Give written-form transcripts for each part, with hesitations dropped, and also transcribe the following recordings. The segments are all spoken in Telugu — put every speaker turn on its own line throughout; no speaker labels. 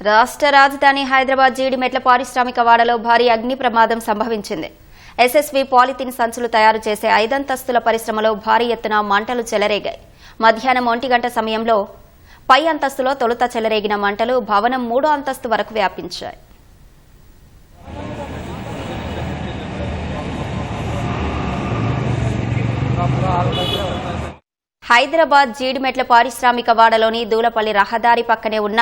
రాష్ట్ర రాజధాని హైదరాబాద్ జీడిమెట్ల పారిశ్రామిక వాడలో భారీ అగ్ని ప్రమాదం సంభవించింది. ఎస్ఎస్వి పాలిథిన్ సంచులు తయారు చేసే 5 అంతస్తుల పరిశ్రమలో భారీ ఎత్తున మంటలు చెలరేగాయి. మధ్యాహ్నం 1 గంట సమయంలో పై అంతస్తులో తొలుత చెలరేగిన మంటలు భవనం 3వ అంతస్తు వరకు వ్యాపించాయి. హైదరాబాద్ జీడిమెట్ల పారిశ్రామిక వాడలోని దూలపల్లి రహదారి పక్కనే ఉన్న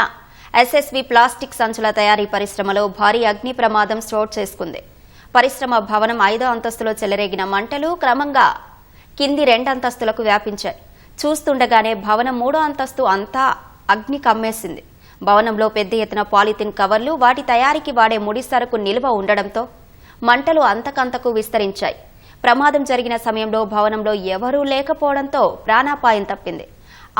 ఎస్ఎస్వి ప్లాస్టిక్ సంచుల తయారీ పరిశ్రమలో భారీ అగ్ని ప్రమాదం చోటు చేసుకుంది. పరిశ్రమ భవనం 5వ అంతస్తులో చెలరేగిన మంటలు క్రమంగా కింది 2 అంతస్తులకు వ్యాపించాయి. చూస్తుండగానే భవనం 3వ అంతస్తు అంతా అగ్ని కమ్మేసింది. భవనంలో పెద్ద ఎత్తున పాలిథిన్ కవర్లు, వాటి తయారీకి వాడే ముడి సరుకు నిల్వ ఉండడంతో మంటలు అంతకంతకు విస్తరించాయి. ప్రమాదం జరిగిన సమయంలో భవనంలో ఎవరూ లేకపోవడంతో ప్రాణాపాయం తప్పింది.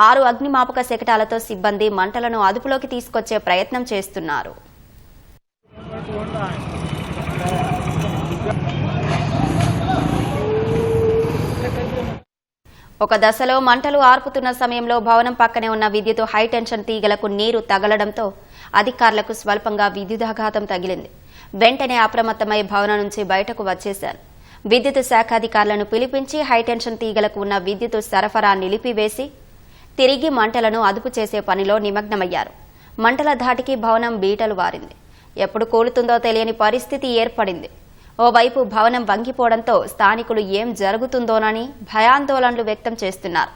6 అగ్నిమాపక శకటాలతో సిబ్బంది మంటలను అదుపులోకి తీసుకొచ్చే ప్రయత్నం చేస్తున్నారు. ఒక దశలో మంటలు ఆర్పుతున్న సమయంలో భవనం పక్కనే ఉన్న విద్యుత్ హైటెన్షన్ తీగలకు నీరు తగలడంతో అధికారులకు స్వల్పంగా విద్యుదాఘాతం తగిలింది. వెంటనే అప్రమత్తమై భవనం నుంచి బయటకు వచ్చేశారు. విద్యుత్ శాఖాధికారులను పిలిపించి హైటెన్షన్ తీగలకు ఉన్న విద్యుత్ సరఫరా నిలిపివేసి తిరిగి మంటలను అదుపు చేసే పనిలో నిమగ్నమయ్యారు. మంటల ధాటికి భవనం బీటలు వారింది. ఎప్పుడు కూలుతుందో తెలియని పరిస్థితి ఏర్పడింది. ఓవైపు భవనం వంగిపోవడంతో స్థానికులు ఏం జరుగుతుందోనని భయాందోళనలు వ్యక్తం చేస్తున్నారు.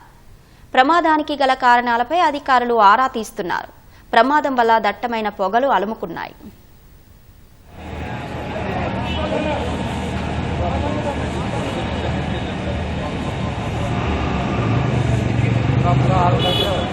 ప్రమాదానికి గల కారణాలపై అధికారులు ఆరా తీస్తున్నారు. ప్రమాదం వల్ల దట్టమైన పొగలు అలుముకున్నాయి.
Gracias.